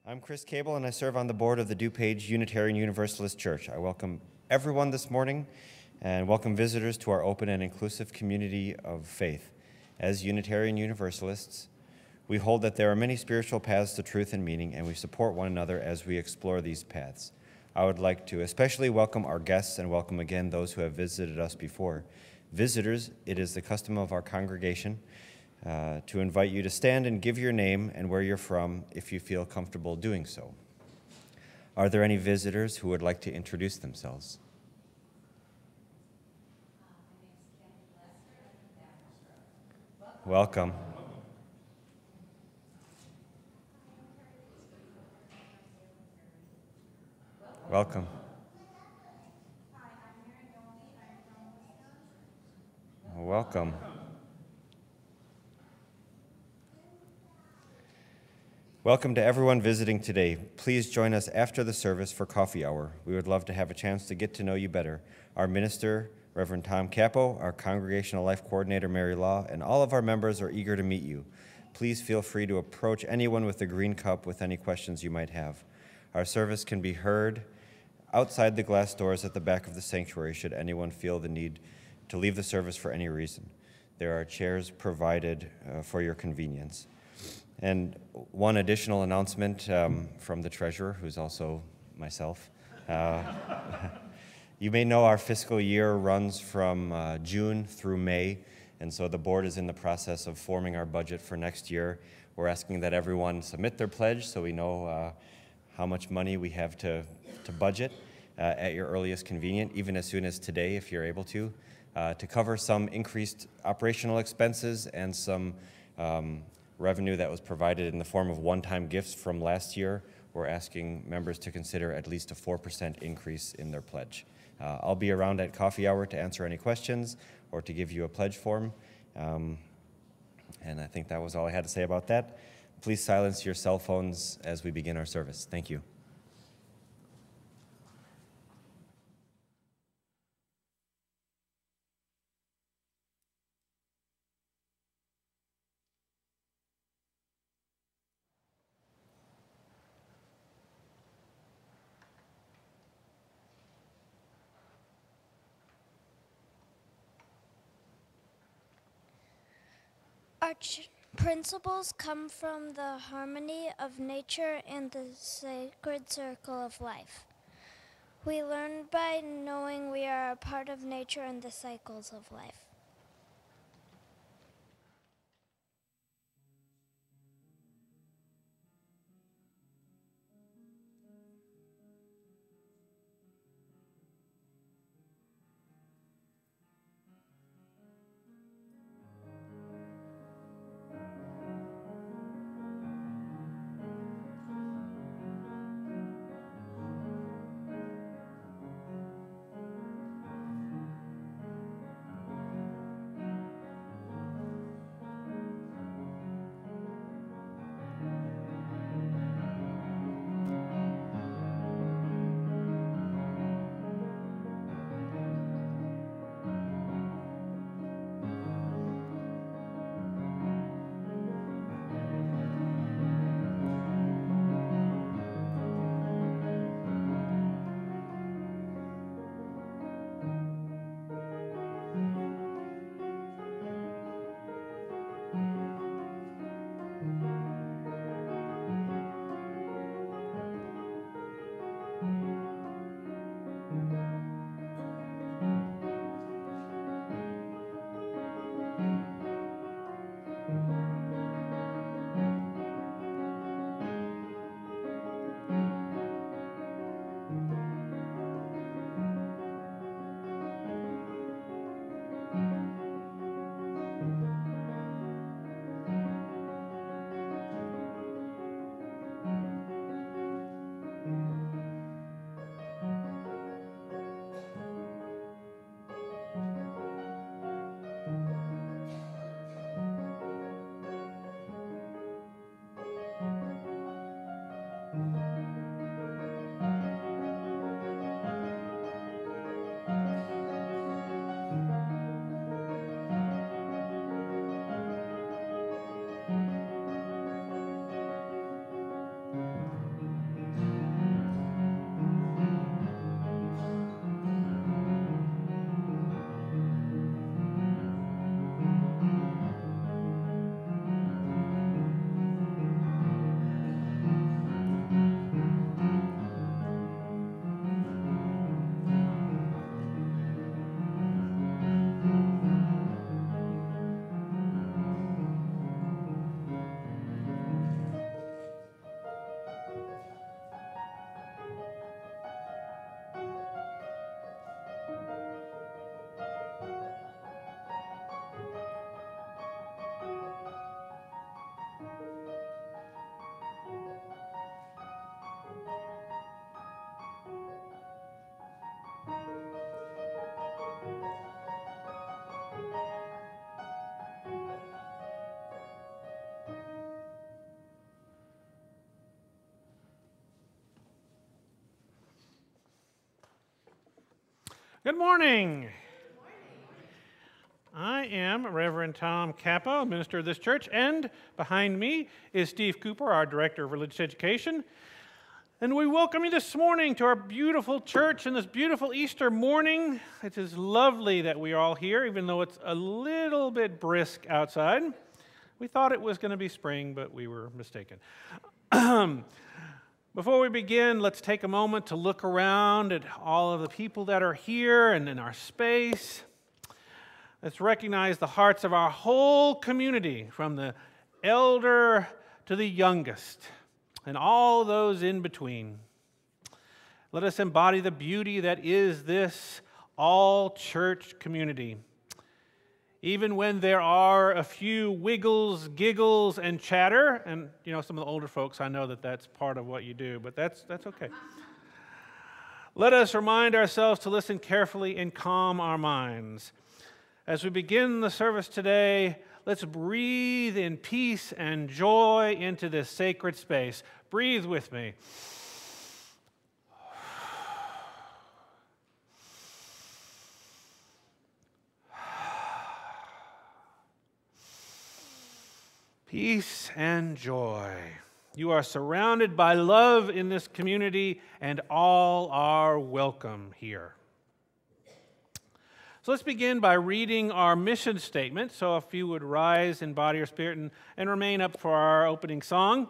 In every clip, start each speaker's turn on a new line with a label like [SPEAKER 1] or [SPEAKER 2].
[SPEAKER 1] I'm Chris Cable, and I serve on the board of the DuPage Unitarian Universalist Church. I welcome everyone this morning and welcome visitors to our open and inclusive community of faith. As Unitarian Universalists, we hold that there are many spiritual paths to truth and meaning, and we support one another as we explore these paths. I would like to especially welcome our guests and welcome again those who have visited us before. Visitors, it is the custom of our congregation to invite you to stand and give your name and where you're from if you feel comfortable doing so. Are there any visitors who would like to introduce themselves? Welcome. Welcome. Welcome. Welcome to everyone visiting today. Please join us after the service for coffee hour. We would love to have a chance to get to know you better. Our minister, Reverend Tom Capo, our congregational life coordinator, Mary Law, and all of our members are eager to meet you. Please feel free to approach anyone with the green cup with any questions you might have. Our service can be heard outside the glass doors at the back of the sanctuary should anyone feel the need to leave the service for any reason. There are chairs provided for your convenience. And one additional announcement from the treasurer, who's also myself. You may know our fiscal year runs from June through May, and so the board is in the process of forming our budget for next year. We're asking that everyone submit their pledge so we know how much money we have to budget at your earliest convenience, even as soon as today if you're able to cover some increased operational expenses and some revenue that was provided in the form of one-time gifts from last year. We're asking members to consider at least a 4% increase in their pledge. I'll be around at coffee hour to answer any questions or to give you a pledge form. And I think that was all I had to say about that. Please silence your cell phones as we begin our service. Thank you.
[SPEAKER 2] Our principles come from the harmony of nature and the sacred circle of life. We learn by knowing we are a part of nature and the cycles of life.
[SPEAKER 3] Good morning. I am Reverend Tom Cappo, minister of this church, and behind me is Steve Cooper, our Director of Religious Education. And we welcome you this morning to our beautiful church in this beautiful Easter morning. It is lovely that we are all here, even though it's a little bit brisk outside. We thought it was going to be spring, but we were mistaken. Before we begin, let's take a moment to look around at all of the people that are here and in our space. Let's recognize the hearts of our whole community, from the elder to the youngest, and all those in between. Let us embody the beauty that is this all-church community. Even when there are a few wiggles, giggles, and chatter, and some of the older folks, I know that that's part of what you do, but that's okay. Let us remind ourselves to listen carefully and calm our minds. As we begin the service today, let's breathe in peace and joy into this sacred space. Breathe with me. Peace and joy. You are surrounded by love in this community, and all are welcome here. So let's begin by reading our mission statement. So if you would rise in body or spirit and remain up for our opening song.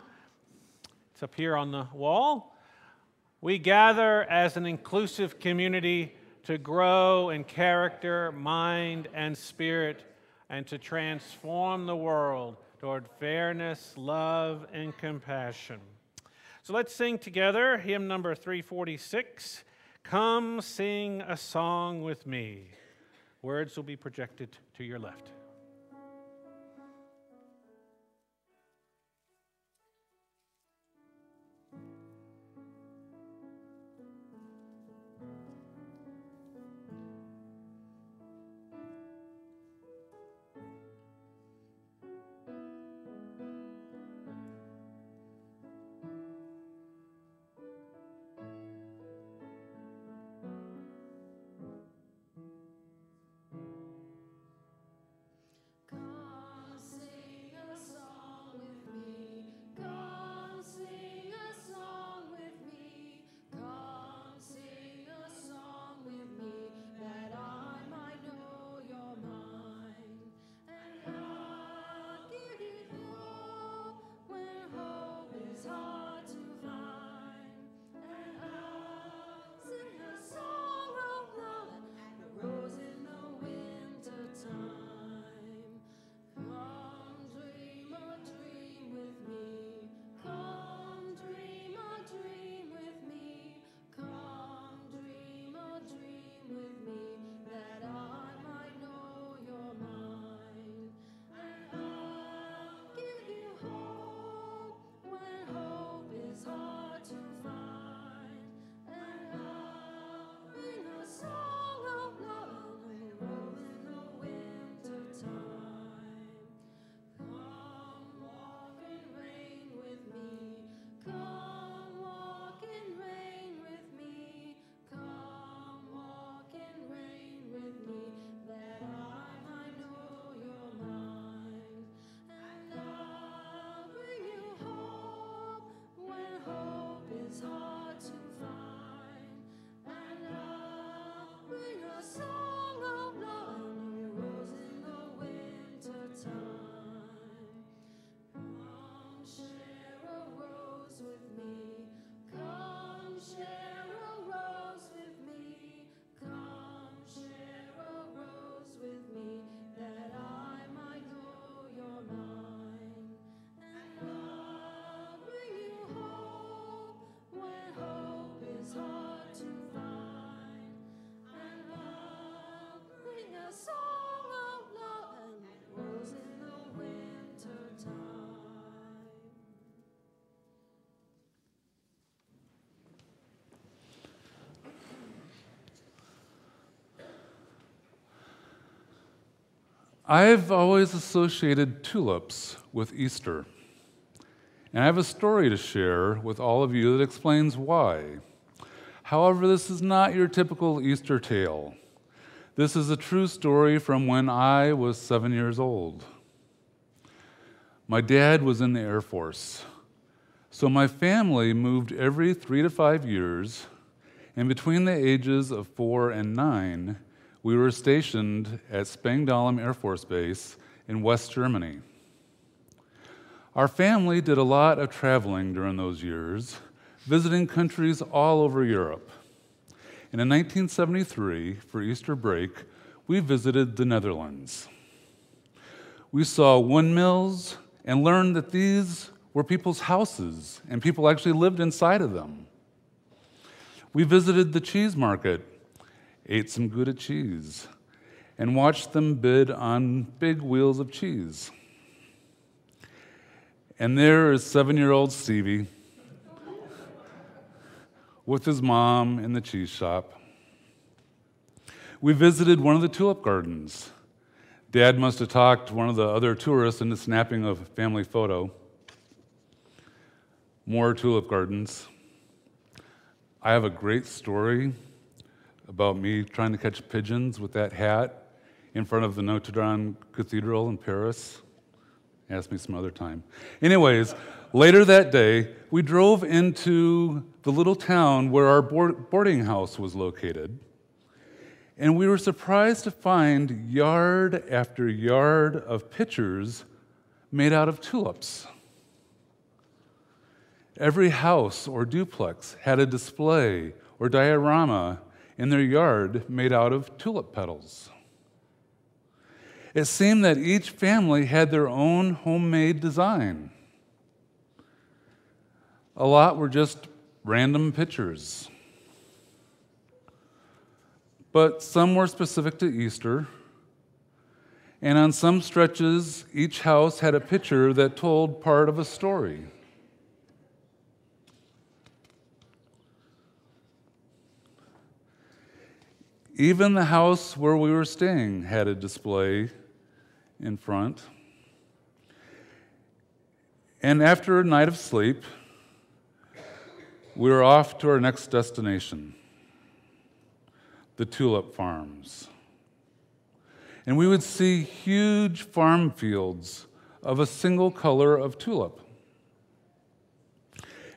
[SPEAKER 3] It's up here on the wall. We gather as an inclusive community to grow in character, mind, and spirit, and to transform the world toward fairness, love, and compassion. So let's sing together hymn number 346, Come Sing a Song with Me. Words will be projected to your left.
[SPEAKER 4] I've always associated tulips with Easter, and I have a story to share with all of you that explains why. However, this is not your typical Easter tale. This is a true story from when I was 7 years old. My dad was in the Air Force, so my family moved every 3 to 5 years, and between the ages of 4 and 9, we were stationed at Spangdahlem Air Force Base in West Germany. Our family did a lot of traveling during those years, visiting countries all over Europe. And in 1973, for Easter break, we visited the Netherlands. We saw windmills and learned that these were people's houses, and people actually lived inside of them. We visited the cheese market, ate some Gouda cheese, and watched them bid on big wheels of cheese. And there is 7-year-old Stevie with his mom in the cheese shop. We visited one of the tulip gardens. Dad must have talked one of the other tourists into snapping a family photo. More tulip gardens. I have a great story about me trying to catch pigeons with that hat in front of the Notre Dame Cathedral in Paris. Ask me some other time. Anyways, later that day, we drove into the little town where our boarding house was located. And we were surprised to find yard after yard of pictures made out of tulips. Every house or duplex had a display or diorama in their yard made out of tulip petals. It seemed that each family had their own homemade design. A lot were just random pictures. But some were specific to Easter, and on some stretches, each house had a picture that told part of a story. Even the house where we were staying had a display in front. And after a night of sleep, we were off to our next destination, the tulip farms. And we would see huge farm fields of a single color of tulip.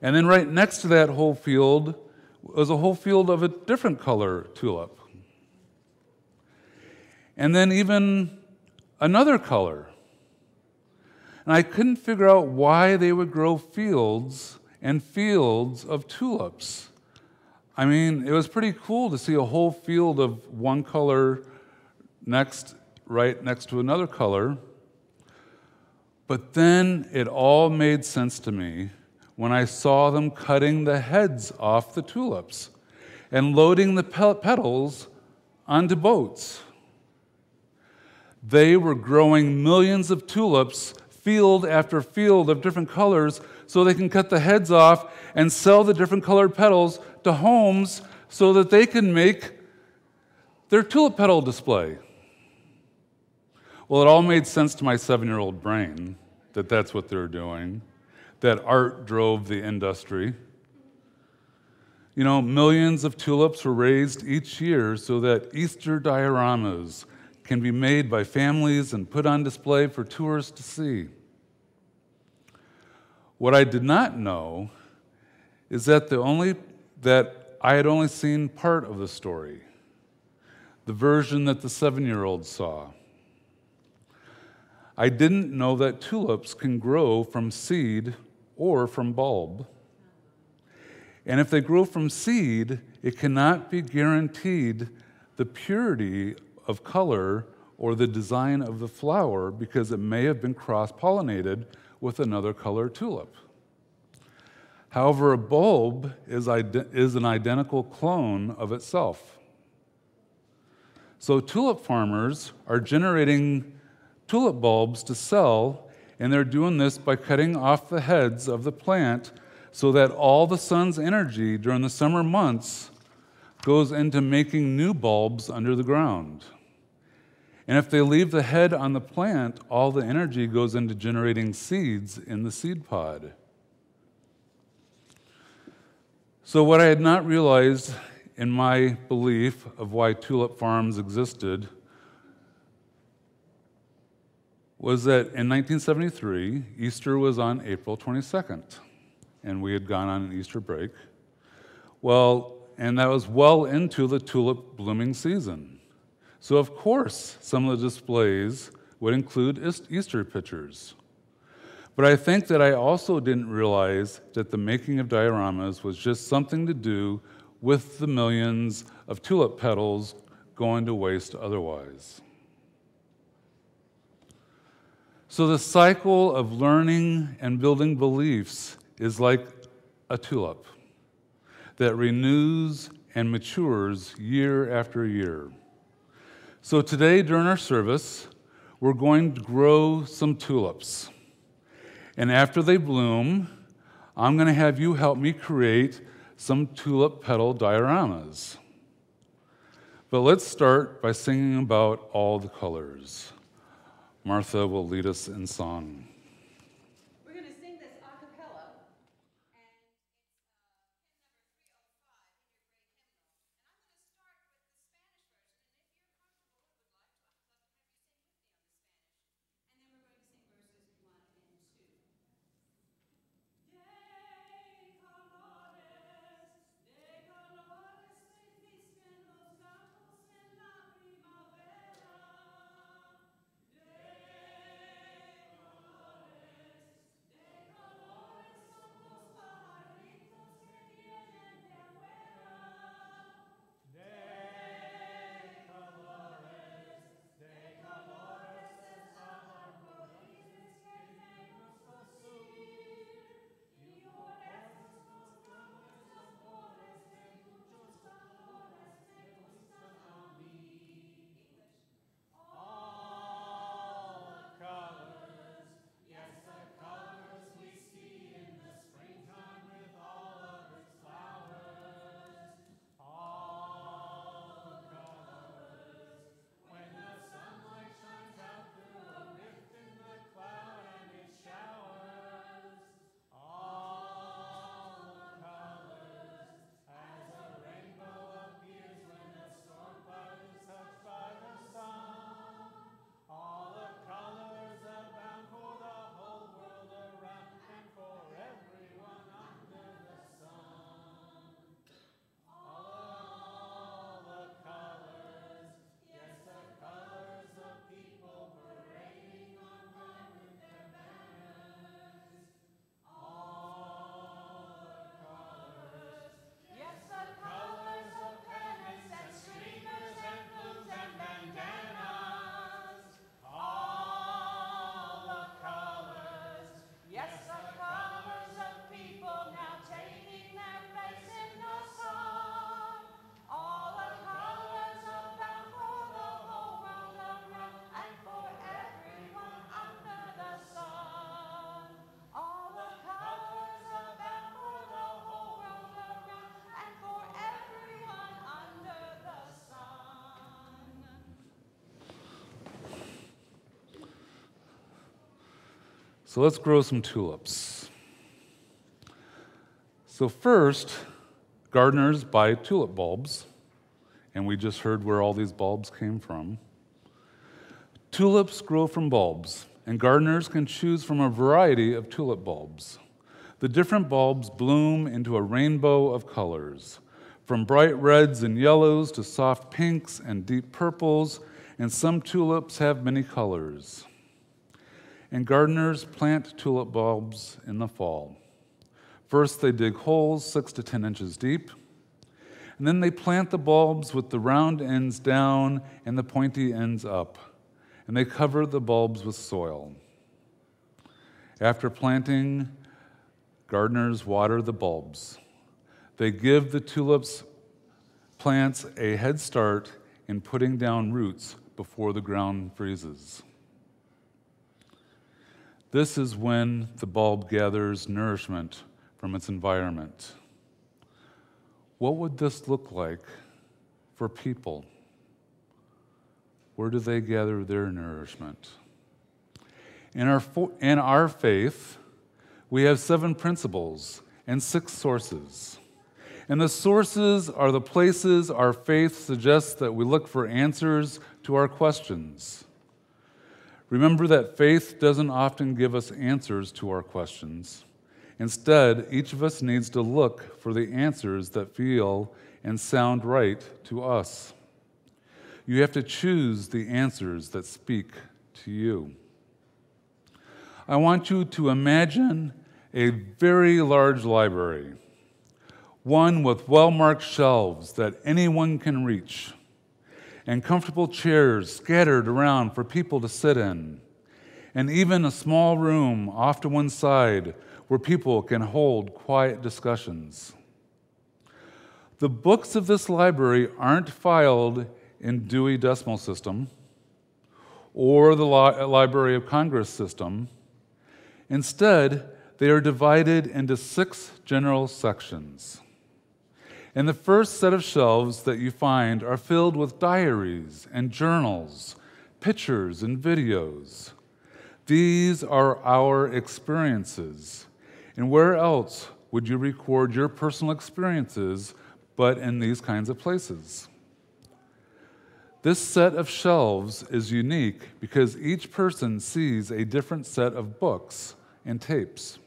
[SPEAKER 4] And then right next to that whole field was a whole field of a different color tulip. And then even another color. And I couldn't figure out why they would grow fields and fields of tulips. I mean, it was pretty cool to see a whole field of one color right next to another color. But then it all made sense to me when I saw them cutting the heads off the tulips and loading the petals onto boats. They were growing millions of tulips, field after field of different colors, so they can cut the heads off and sell the different colored petals to homes so that they can make their tulip petal display. Well, it all made sense to my 7-year-old brain that that's what they're doing, that art drove the industry. You know, millions of tulips were raised each year so that Easter dioramas can be made by families and put on display for tourists to see. What I did not know is that I had only seen part of the story, the version that the 7-year-old saw. I didn't know that tulips can grow from seed or from bulb. And if they grow from seed, it cannot be guaranteed the purity of color or the design of the flower because it may have been cross-pollinated with another color tulip. However, a bulb is an identical clone of itself. So tulip farmers are generating tulip bulbs to sell, and they're doing this by cutting off the heads of the plant so that all the sun's energy during the summer months goes into making new bulbs under the ground. And if they leave the head on the plant, all the energy goes into generating seeds in the seed pod. So what I had not realized in my belief of why tulip farms existed was that in 1973, Easter was on April 22nd, and we had gone on an Easter break. Well, and that was well into the tulip blooming season. So of course, some of the displays would include Easter pictures. But I think that I also didn't realize that the making of dioramas was just something to do with the millions of tulip petals going to waste otherwise. So the cycle of learning and building beliefs is like a tulip that renews and matures year after year. So today during our service, we're going to grow some tulips. And after they bloom, I'm going to have you help me create some tulip petal dioramas. But let's start by singing about all the colors. Martha will lead us in song.
[SPEAKER 5] We're going to sing this a cappella, and it's hymn number 305 in your great hymnal. And I'm going to start with the Spanish version, and if you're comfortable and would like to, I'd love to have you sing with me on the Spanish. And then we're going to sing verses 1 and 2. De colores se visten los campos en la primavera.
[SPEAKER 4] So let's grow some tulips. So first, gardeners buy tulip bulbs, and we just heard where all these bulbs came from. Tulips grow from bulbs, and gardeners can choose from a variety of tulip bulbs. The different bulbs bloom into a rainbow of colors, from bright reds and yellows to soft pinks and deep purples, and some tulips have many colors. And gardeners plant tulip bulbs in the fall. First, they dig holes 6 to 10 inches deep, and then they plant the bulbs with the round ends down and the pointy ends up, and they cover the bulbs with soil. After planting, gardeners water the bulbs. They give the tulips plants a head start in putting down roots before the ground freezes. This is when the bulb gathers nourishment from its environment. What would this look like for people? Where do they gather their nourishment? In our faith, we have 7 principles and 6 sources. And the sources are the places our faith suggests that we look for answers to our questions. Remember that faith doesn't often give us answers to our questions. Instead, each of us needs to look for the answers that feel and sound right to us. You have to choose the answers that speak to you. I want you to imagine a very large library, one with well-marked shelves that anyone can reach, and comfortable chairs scattered around for people to sit in, and even a small room off to one side where people can hold quiet discussions. The books of this library aren't filed in Dewey Decimal System or the Library of Congress system. Instead, they are divided into 6 general sections. And the first set of shelves that you find are filled with diaries and journals, pictures and videos. These are our experiences. And where else would you record your personal experiences but in these kinds of places? This set of shelves is unique because each person sees a different set of books and tapes.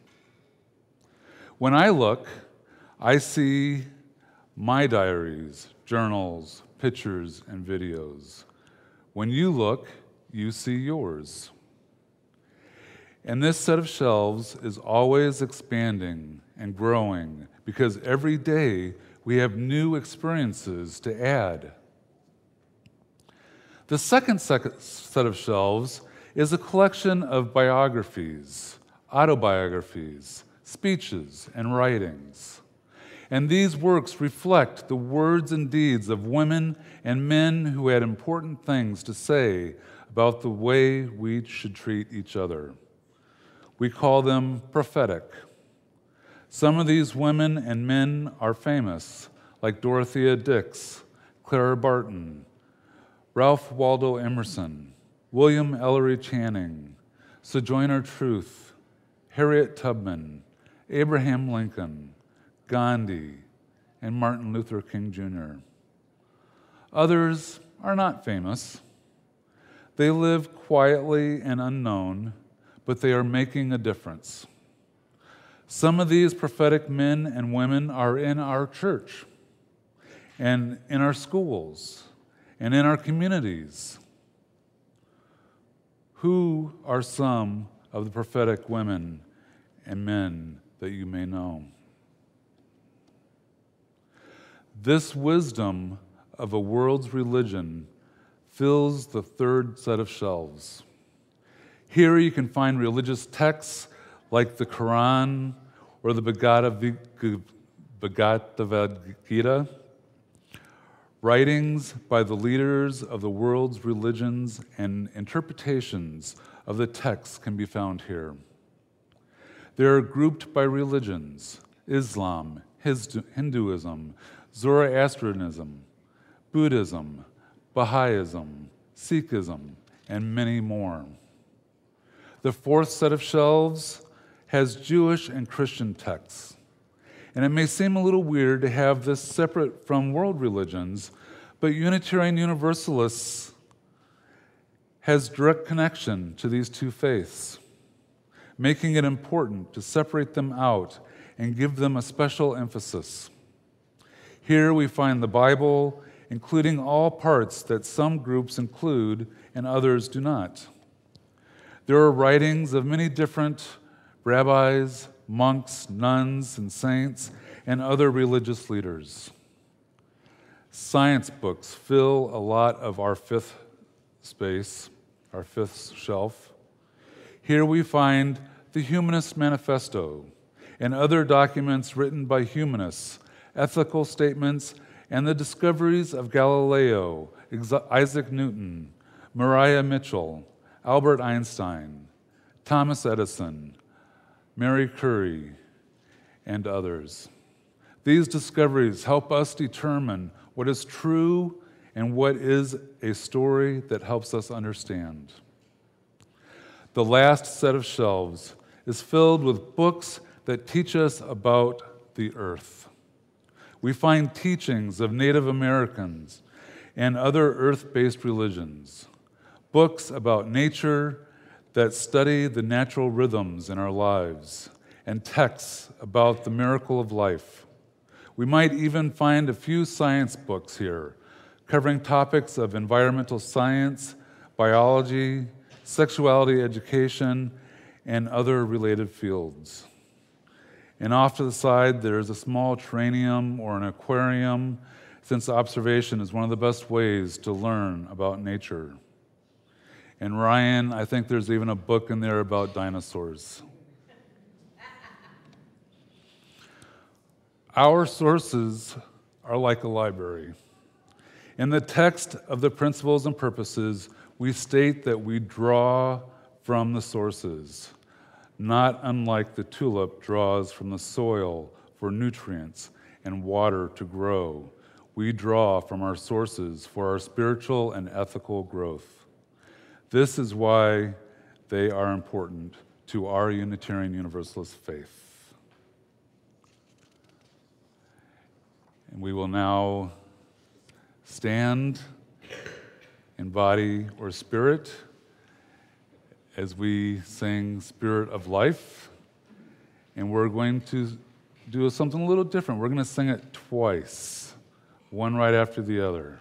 [SPEAKER 4] When I look, I see my diaries, journals, pictures, and videos. When you look, you see yours. And this set of shelves is always expanding and growing because every day we have new experiences to add. The second set of shelves is a collection of biographies, autobiographies, speeches, and writings. And these works reflect the words and deeds of women and men who had important things to say about the way we should treat each other. We call them prophetic. Some of these women and men are famous, like Dorothea Dix, Clara Barton, Ralph Waldo Emerson, William Ellery Channing, Sojourner Truth, Harriet Tubman, Abraham Lincoln, Gandhi, and Martin Luther King Jr. Others are not famous. They live quietly and unknown, but they are making a difference. Some of these prophetic men and women are in our church, and in our schools, and in our communities. Who are some of the prophetic women and men that you may know? This wisdom of a world's religion fills the third set of shelves. Here you can find religious texts like the Quran or the Bhagavad Gita, writings by the leaders of the world's religions, and interpretations of the texts can be found here. They are grouped by religions: Islam, Hinduism, Zoroastrianism, Buddhism, Baha'ism, Sikhism, and many more. The fourth set of shelves has Jewish and Christian texts. And it may seem a little weird to have this separate from world religions, but Unitarian Universalists has direct connection to these two faiths, making it important to separate them out and give them a special emphasis. Here we find the Bible, including all parts that some groups include and others do not. There are writings of many different rabbis, monks, nuns, and saints, and other religious leaders. Science books fill a lot of our fifth space, our fifth shelf. Here we find the Humanist Manifesto and other documents written by humanists, ethical statements, and the discoveries of Galileo, Isaac Newton, Maria Mitchell, Albert Einstein, Thomas Edison, Marie Curie, and others. These discoveries help us determine what is true and what is a story that helps us understand. The last set of shelves is filled with books that teach us about the earth. We find teachings of Native Americans and other earth-based religions, books about nature that study the natural rhythms in our lives, and texts about the miracle of life. We might even find a few science books here, covering topics of environmental science, biology, sexuality education, and other related fields. And off to the side, there's a small terrarium or an aquarium, since observation is one of the best ways to learn about nature. And Ryan, I think there's even a book in there about dinosaurs. Our sources are like a library. In the text of the Principles and Purposes, we state that we draw from the sources, not unlike the tulip draws from the soil for nutrients and water to grow. We draw from our sources for our spiritual and ethical growth. This is why they are important to our Unitarian Universalist faith. And we will now stand in body or spirit as we sing Spirit of Life. And we're going to do something a little different. We're going to sing it twice, one right after the other.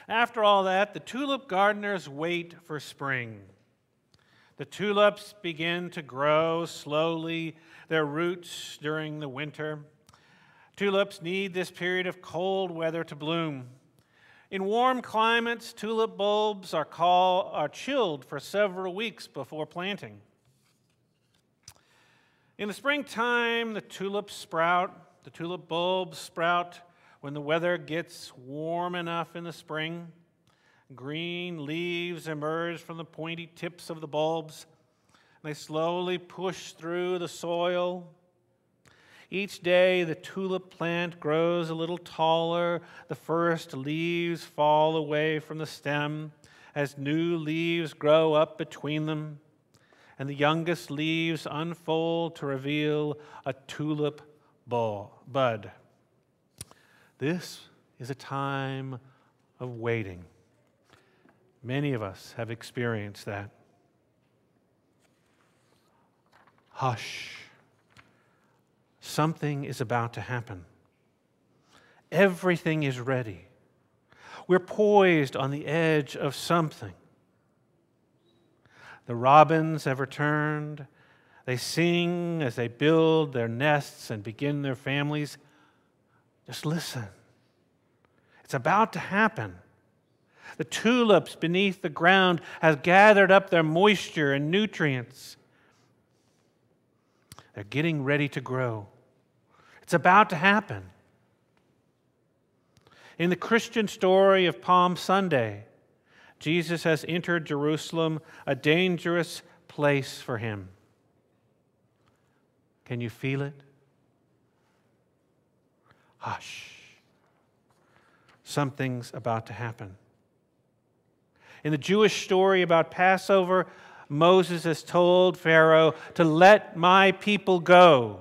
[SPEAKER 3] After all that, the tulip gardeners wait for spring. The tulips begin to grow slowly, their roots during the winter. Tulips need this period of cold weather to bloom. In warm climates, tulip bulbs are chilled for several weeks before planting. In the springtime, the tulip bulbs sprout when the weather gets warm enough in the spring. Green leaves emerge from the pointy tips of the bulbs. They slowly push through the soil. Each day, the tulip plant grows a little taller. The first leaves fall away from the stem as new leaves grow up between them, and the youngest leaves unfold to reveal a tulip bud. This is a time of waiting. Many of us have experienced that. Hush. Something is about to happen. Everything is ready. We're poised on the edge of something. The robins have returned. They sing as they build their nests and begin their families. Just listen. It's about to happen. The tulips beneath the ground have gathered up their moisture and nutrients. They're getting ready to grow. It's about to happen. In the Christian story of Palm Sunday, Jesus has entered Jerusalem, a dangerous place for him. Can you feel it? Hush. Something's about to happen. In the Jewish story about Passover, Moses has told Pharaoh to let my people go.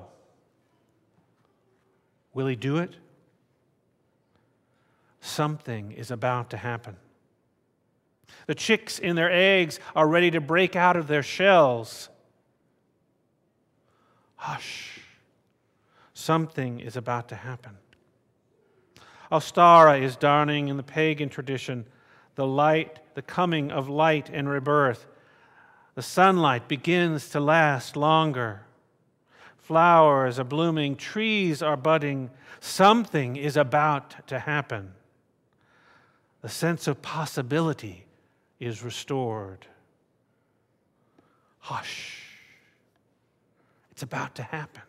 [SPEAKER 3] Will he do it? Something is about to happen. The chicks in their eggs are ready to break out of their shells. Hush. Something is about to happen. Ostara is dawning in the pagan tradition, the coming of light and rebirth. The sunlight begins to last longer. Flowers are blooming, trees are budding. Something is about to happen. The sense of possibility is restored. Hush. It's about to happen.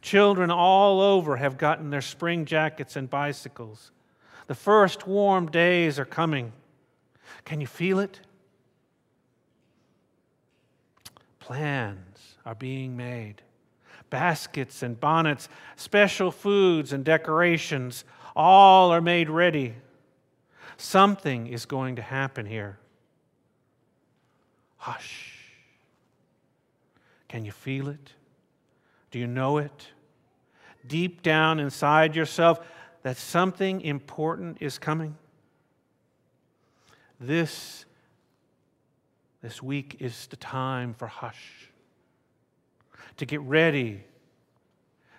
[SPEAKER 3] Children all over have gotten their spring jackets and bicycles. The first warm days are coming. Can you feel it? Plans are being made. Baskets and bonnets, special foods and decorations, all are made ready. Something is going to happen here. Hush. Can you feel it? Do you know it? Deep down inside yourself, that something important is coming? This week is the time for hush. To get ready.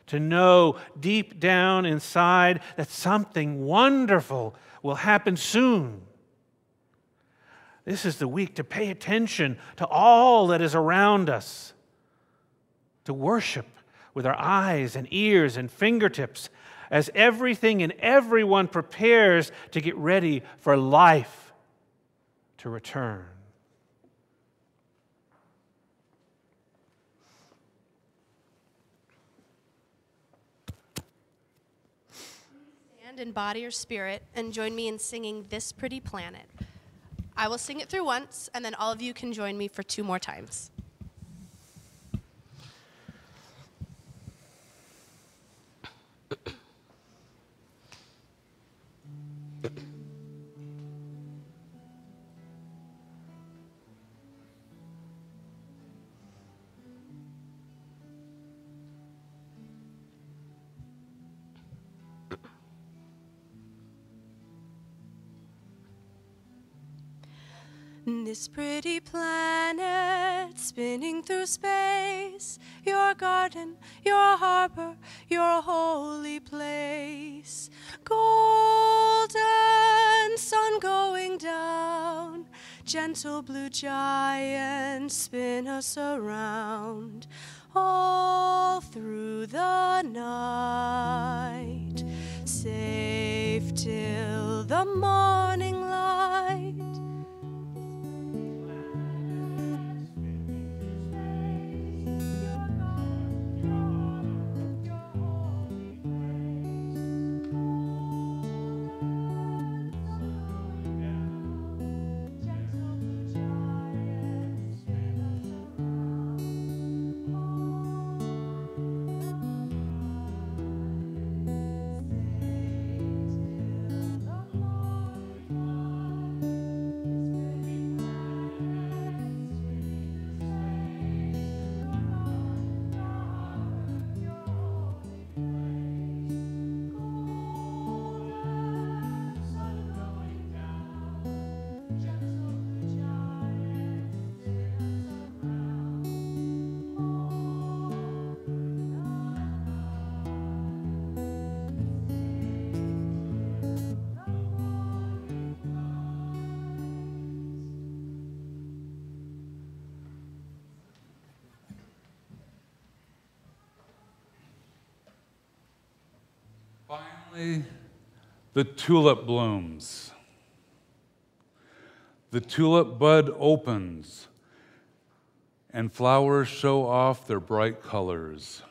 [SPEAKER 3] To know deep down inside that something wonderful will happen soon. This is the week to pay attention to all that is around us. To worship with our eyes and ears and fingertips as everything and everyone prepares to get ready for life to return.
[SPEAKER 6] Stand in body or spirit and join me in singing This Pretty Planet. I will sing it through once, and then all of you can join me for 2 more times. This pretty planet spinning through space, your garden, your harbor, your holy place. Golden sun going down, gentle blue giants spin us around. All through the night, safe till the morning light.
[SPEAKER 4] The tulip blooms. The tulip bud opens, and flowers show off their bright colors.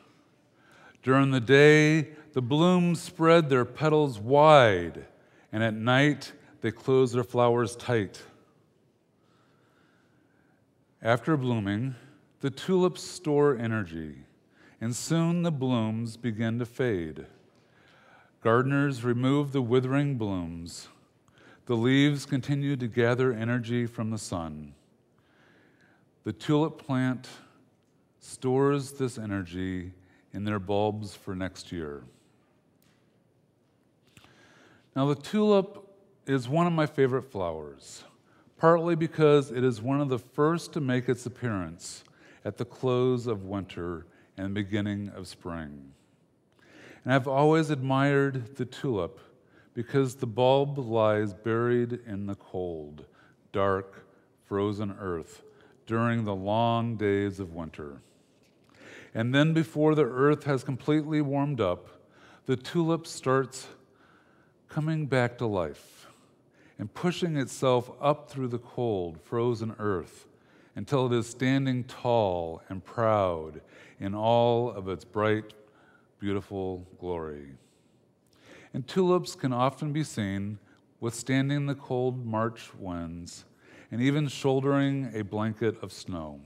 [SPEAKER 4] During the day, the blooms spread their petals wide, and at night, they close their flowers tight. After blooming, the tulips store energy, and soon the blooms begin to fade. Gardeners remove the withering blooms. The leaves continue to gather energy from the sun. The tulip plant stores this energy in their bulbs for next year. Now, the tulip is one of my favorite flowers, partly because it is one of the first to make its appearance at the close of winter and beginning of spring. And I've always admired the tulip because the bulb lies buried in the cold, dark, frozen earth during the long days of winter. And then before the earth has completely warmed up, the tulip starts coming back to life and pushing itself up through the cold, frozen earth until it is standing tall and proud in all of its bright, beautiful glory. And tulips can often be seen withstanding the cold March winds and even shouldering a blanket of snow.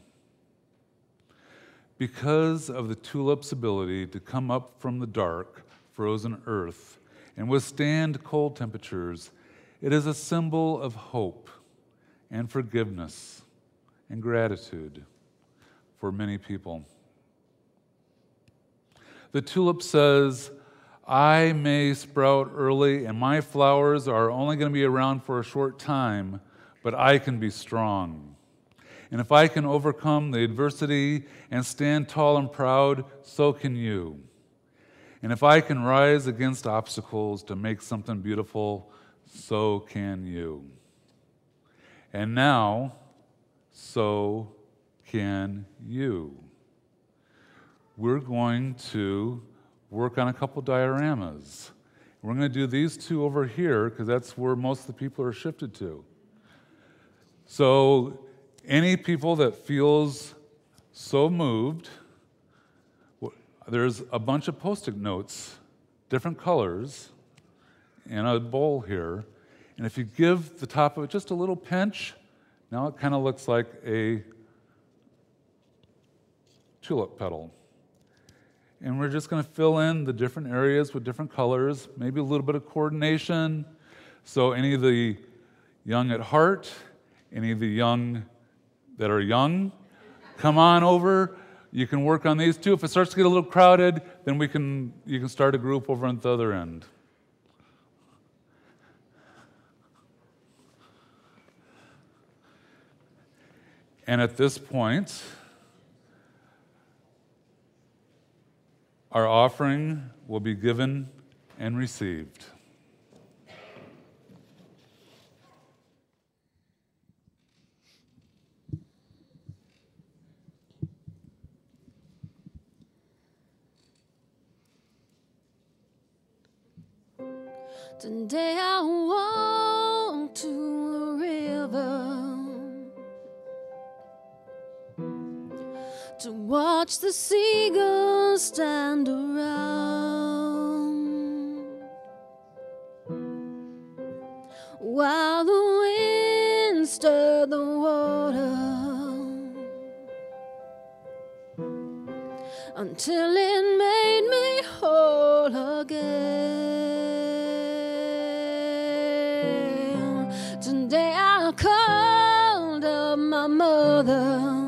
[SPEAKER 4] Because of the tulip's ability to come up from the dark, frozen earth and withstand cold temperatures, it is a symbol of hope and forgiveness and gratitude for many people. The tulip says, I may sprout early and my flowers are only going to be around for a short time, but I can be strong. And if I can overcome the adversity and stand tall and proud, so can you. And if I can rise against obstacles to make something beautiful, so can you. And now, so can you. We're going to work on a couple dioramas. We're going to do these two over here because that's where most of the people are shifted to. So any people that feels so moved, there's a bunch of Post-it notes, different colors, in a bowl here. And if you give the top of it just a little pinch, now it kind of looks like a tulip petal. And we're just going to fill in the different areas with different colors, maybe a little bit of coordination. So any of the young at heart, any of the young that are young, come on over. You can work on these too. If it starts to get a little crowded, then you can start a group over on the other end. And at this point, our offering will be given and received.
[SPEAKER 7] Today I walk to the river to watch the seagulls stand around while the wind stirred the water until it made me whole again. Today I called up my mother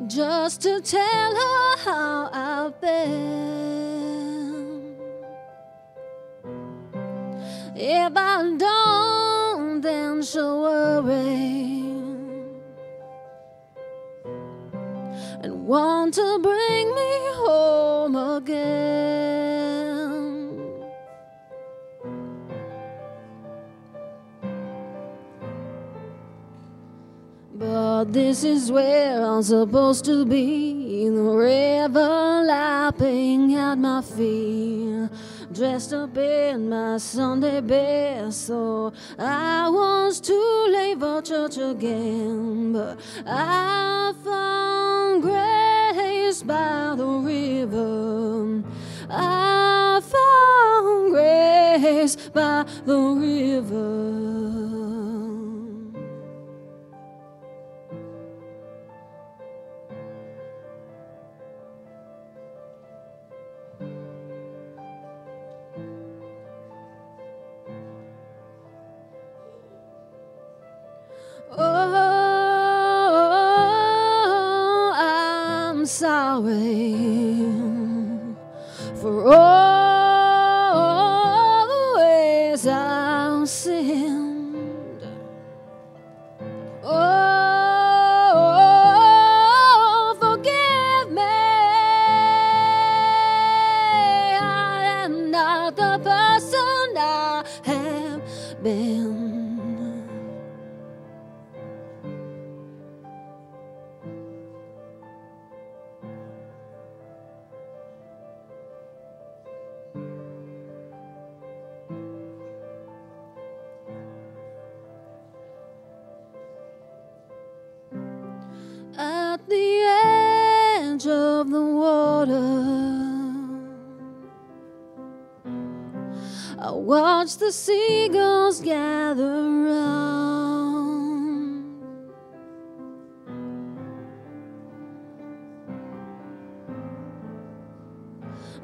[SPEAKER 7] just to tell her how I've been. If I don't, then she'll worry and want to bring me home again. But But this is where I'm supposed to be, the river lapping at my feet, dressed up in my Sunday best. So I was too late for church again, but I found grace by the river. I found grace by the river. Oh, I'm sorry for all the ways I've sinned. Oh, forgive me. I am not the person I have been. At the edge of the water, I watch the seagulls gather round.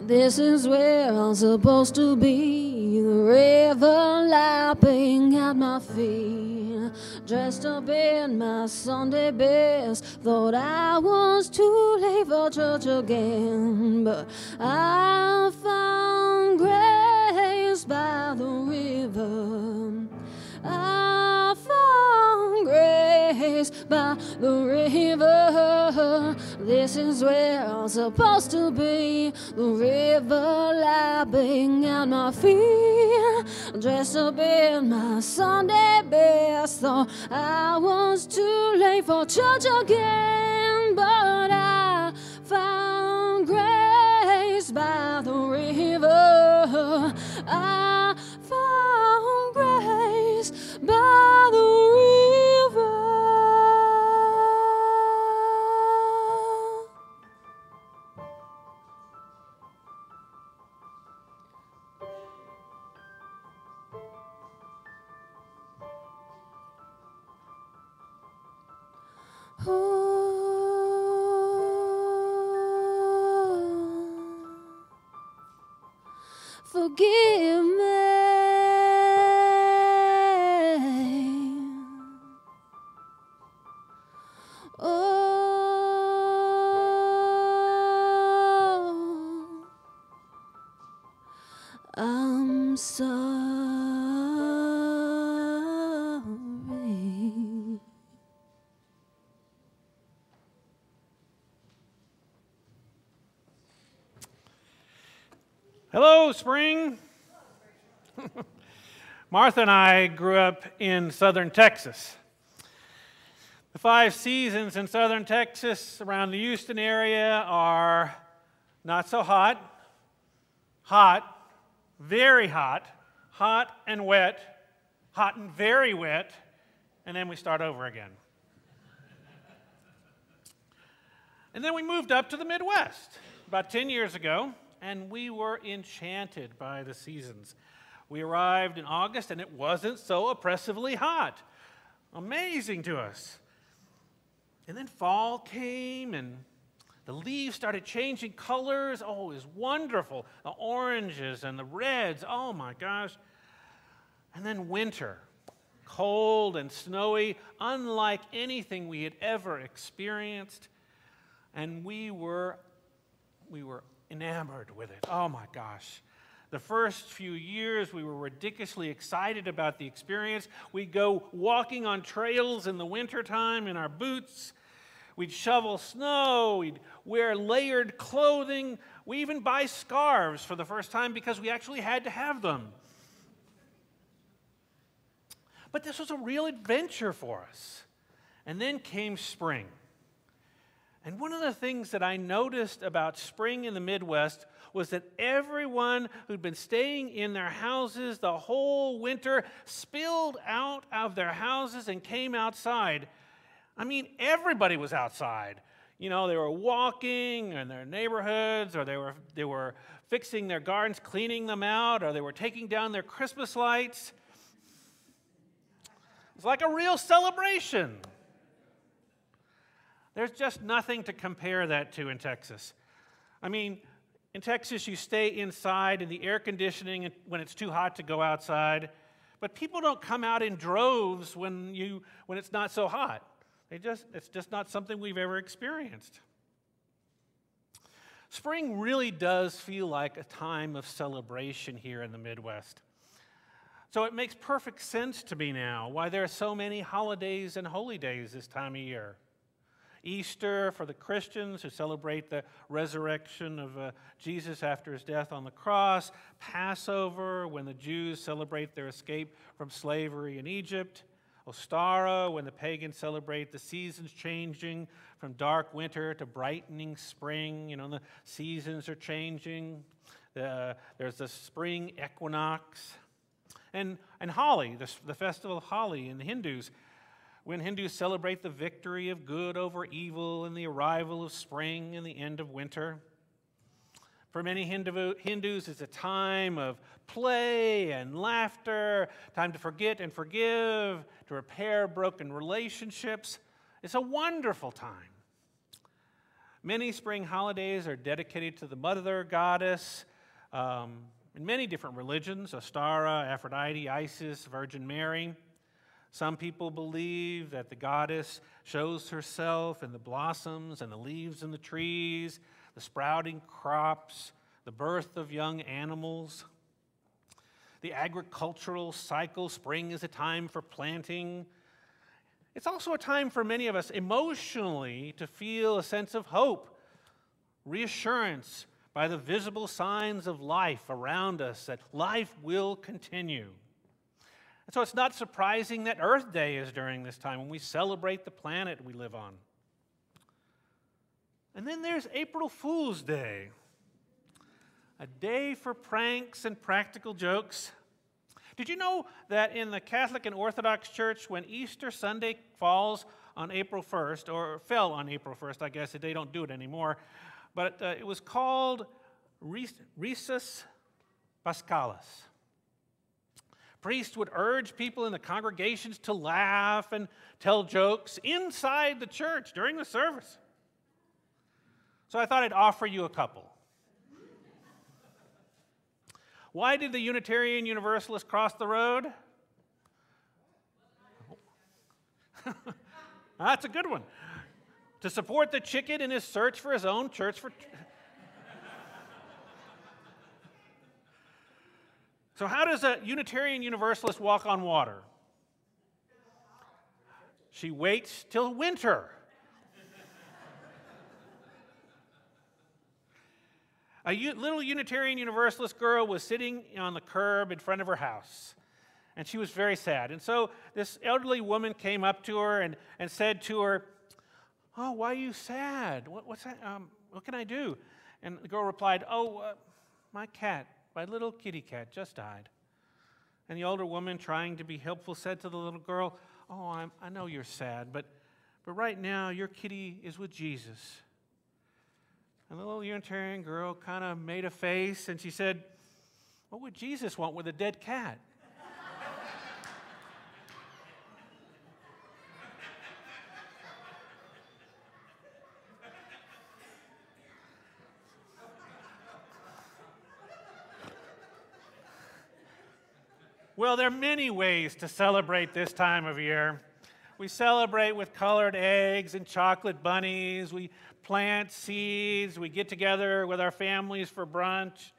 [SPEAKER 7] This is where I'm supposed to be, the river lapping at my feet, dressed up in my Sunday best. Thought I was too late for church again, but I found grace by the river. I found grace by the river. This is where I'm supposed to be, the river lapping at my feet, dressed up in my Sunday best. Thought I was too late for church again, but I found grace by the river. I found grace by the river. Forgive me. Oh, I'm sorry.
[SPEAKER 3] Hello, Spring. Martha and I grew up in southern Texas. The 5 seasons in southern Texas around the Houston area are not so hot, hot, very hot, hot and wet, hot and very wet, and then we start over again. And then we moved up to the Midwest about 10 years ago, and we were enchanted by the seasons. We arrived in August, and it wasn't so oppressively hot. Amazing to us. And then fall came, and the leaves started changing colors. Oh, it was wonderful. The oranges and the reds. Oh, my gosh. And then winter, cold and snowy, unlike anything we had ever experienced. And we were enamored with it. Oh, my gosh. The first few years, we were ridiculously excited about the experience. We'd go walking on trails in the wintertime in our boots. We'd shovel snow. We'd wear layered clothing. We even buy scarves for the first time because we actually had to have them. But this was a real adventure for us. And then came spring. And one of the things that I noticed about spring in the Midwest was that everyone who'd been staying in their houses the whole winter spilled out of their houses and came outside. I mean, everybody was outside. You know, they were walking in their neighborhoods, or they were fixing their gardens, cleaning them out, or they were taking down their Christmas lights. It's like a real celebration. There's just nothing to compare that to in Texas. I mean, in Texas, you stay inside in the air conditioning when it's too hot to go outside, but people don't come out in droves when it's not so hot. It's just not something we've ever experienced. Spring really does feel like a time of celebration here in the Midwest. So it makes perfect sense to me now why there are so many holidays and holy days this time of year. Easter for the Christians who celebrate the resurrection of Jesus after his death on the cross. Passover, when the Jews celebrate their escape from slavery in Egypt. Ostara, when the pagans celebrate the seasons changing from dark winter to brightening spring. You know, the seasons are changing. There's the spring equinox. And Holi, the festival of Holi in the Hindus, when Hindus celebrate the victory of good over evil and the arrival of spring and the end of winter. For many Hindus, it's a time of play and laughter, time to forget and forgive, to repair broken relationships. It's a wonderful time. Many spring holidays are dedicated to the mother goddess in many different religions: Ostara, Aphrodite, Isis, Virgin Mary. Some people believe that the goddess shows herself in the blossoms and the leaves in the trees, the sprouting crops, the birth of young animals. The agricultural cycle, spring is a time for planting. It's also a time for many of us emotionally to feel a sense of hope, reassurance by the visible signs of life around us, that life will continue. And so it's not surprising that Earth Day is during this time when we celebrate the planet we live on. And then there's April Fool's Day, a day for pranks and practical jokes. Did you know that in the Catholic and Orthodox Church, when Easter Sunday falls on April 1st, or fell on April 1st, I guess they don't do it anymore, but it was called Risus Paschalis. Priests would urge people in the congregations to laugh and tell jokes inside the church during the service. So I thought I'd offer you a couple. Why did the Unitarian Universalists cross the road? That's a good one. To support the chicken in his search for his own church for... So how does a Unitarian Universalist walk on water? She waits till winter. A little Unitarian Universalist girl was sitting on the curb in front of her house, and she was very sad. And so this elderly woman came up to her and said to her, "Oh, why are you sad? What's that? What can I do?" And the girl replied, "My cat, my little kitty cat, just died." And the older woman, trying to be helpful, said to the little girl, "Oh, I know you're sad, but right now your kitty is with Jesus." And the little Unitarian girl kind of made a face, and she said, "What would Jesus want with a dead cat?" Well, there are many ways to celebrate this time of year. We celebrate with colored eggs and chocolate bunnies. We plant seeds. We get together with our families for brunch.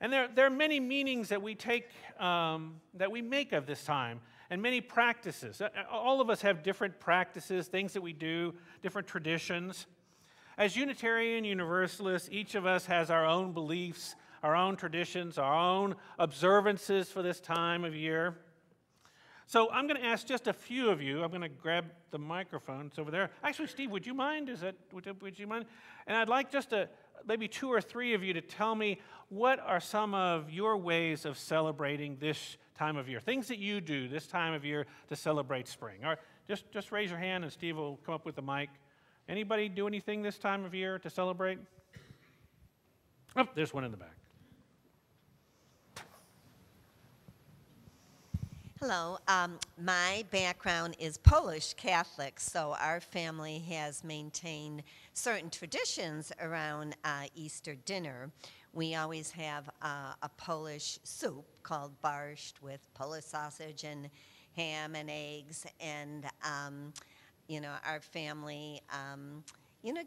[SPEAKER 3] And there are many meanings that we take, that we make of this time, and many practices. All of us have different practices, things that we do, different traditions. As Unitarian Universalists, each of us has our own beliefs, our own traditions, our own observances for this time of year. So I'm going to ask just a few of you. I'm going to grab the microphone. It's over there. Actually, Steve, would you mind? Would you mind? And I'd like just maybe 2 or 3 of you to tell me what are some of your ways of celebrating this time of year, things that you do this time of year to celebrate spring. All right, just raise your hand and Steve will come up with the mic. Anybody do anything this time of year to celebrate? Oh, there's one in the back.
[SPEAKER 8] Hello. My background is Polish Catholic, so our family has maintained certain traditions around Easter dinner. We always have a Polish soup called borscht with Polish sausage and ham and eggs, and our family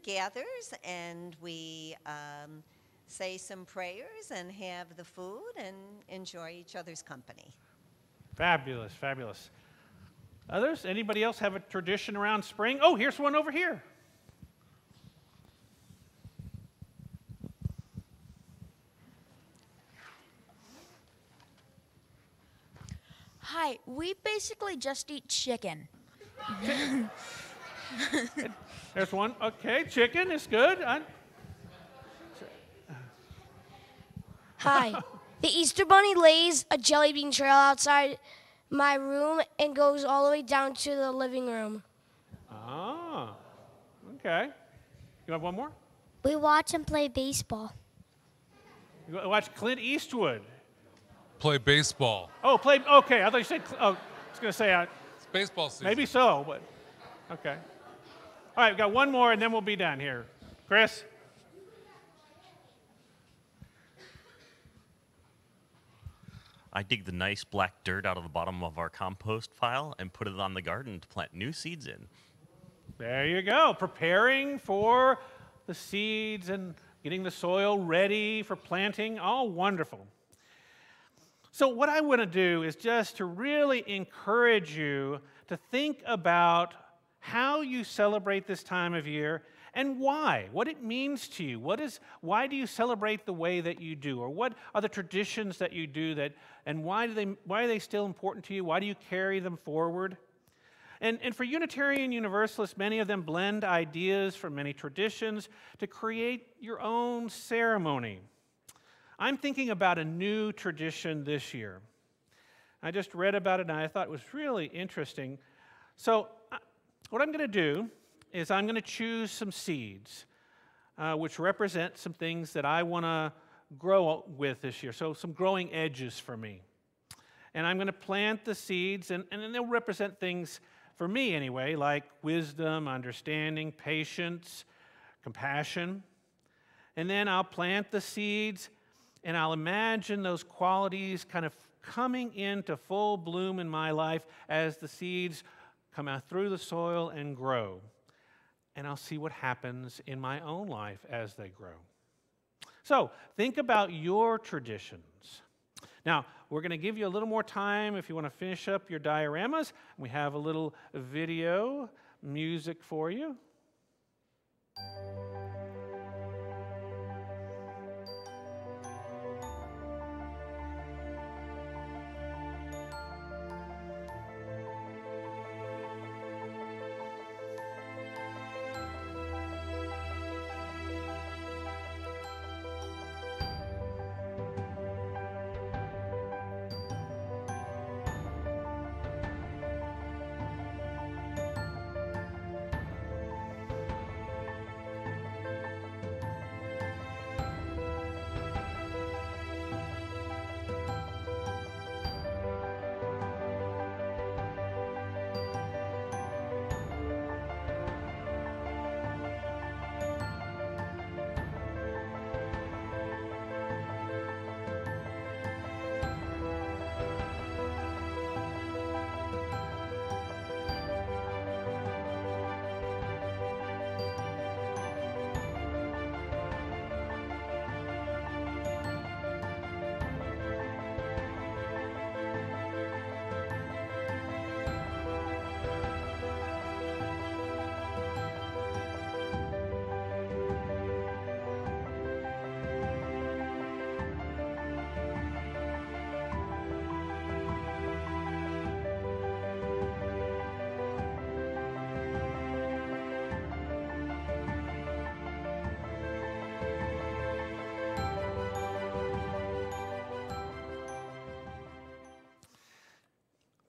[SPEAKER 8] gathers and we say some prayers and have the food and enjoy each other's company.
[SPEAKER 3] Fabulous, fabulous. Others? Anybody else have a tradition around spring? Oh, here's one over here.
[SPEAKER 9] Hi, we basically just eat chicken.
[SPEAKER 3] There's one. Okay, chicken is good.
[SPEAKER 10] Hi. The Easter Bunny lays a jelly bean trail outside my room and goes all the way down to the living room.
[SPEAKER 3] Ah, okay. You have one more?
[SPEAKER 2] We watch and play baseball.
[SPEAKER 3] You watch Clint Eastwood.
[SPEAKER 11] Play baseball.
[SPEAKER 3] Oh, okay, I thought you said, I was going to say,
[SPEAKER 11] It's baseball season.
[SPEAKER 3] maybe so, but, okay. All right, we've got one more and then we'll be done here. Chris?
[SPEAKER 12] I dig the nice black dirt out of the bottom of our compost pile and put it on the garden to plant new seeds in.
[SPEAKER 3] There you go, preparing for the seeds and getting the soil ready for planting, all wonderful. So what I want to do is just to really encourage you to think about how you celebrate this time of year and why, what it means to you. Why do you celebrate the way that you do? Or what are the traditions that you do and why are they still important to you? Why do you carry them forward? And for Unitarian Universalists, many of them blend ideas from many traditions to create your own ceremony. I'm thinking about a new tradition this year. I just read about it and I thought it was really interesting. So what I'm going to do is I'm going to choose some seeds which represent some things that I want to grow with this year, so some growing edges for me. And I'm going to plant the seeds, and then they'll represent things, for me anyway, like wisdom, understanding, patience, compassion. And then I'll plant the seeds, and I'll imagine those qualities kind of coming into full bloom in my life as the seeds come out through the soil and grow. And I'll see what happens in my own life as they grow. So think about your traditions. Now, we're going to give you a little more time if you want to finish up your dioramas. We have a little video music for you.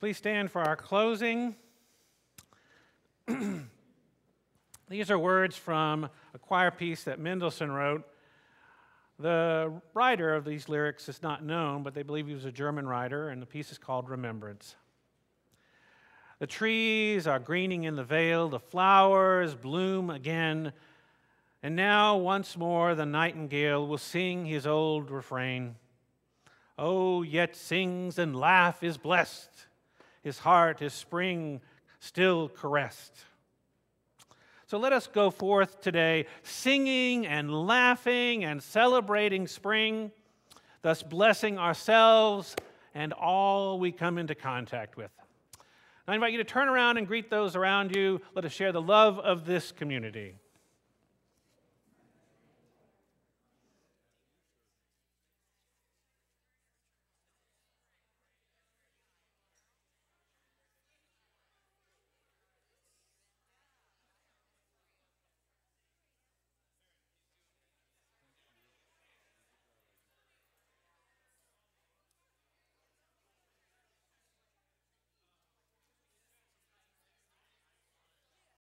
[SPEAKER 3] Please stand for our closing. These are words from a choir piece that Mendelssohn wrote. The writer of these lyrics is not known, but they believe he was a German writer, and the piece is called Remembrance. The trees are greening in the vale, the flowers bloom again, and now once more the nightingale will sing his old refrain. Oh, yet sings and laugh is blessed, his heart is spring still caressed. So let us go forth today singing and laughing and celebrating spring, thus blessing ourselves and all we come into contact with. I invite you to turn around and greet those around you. Let us share the love of this community.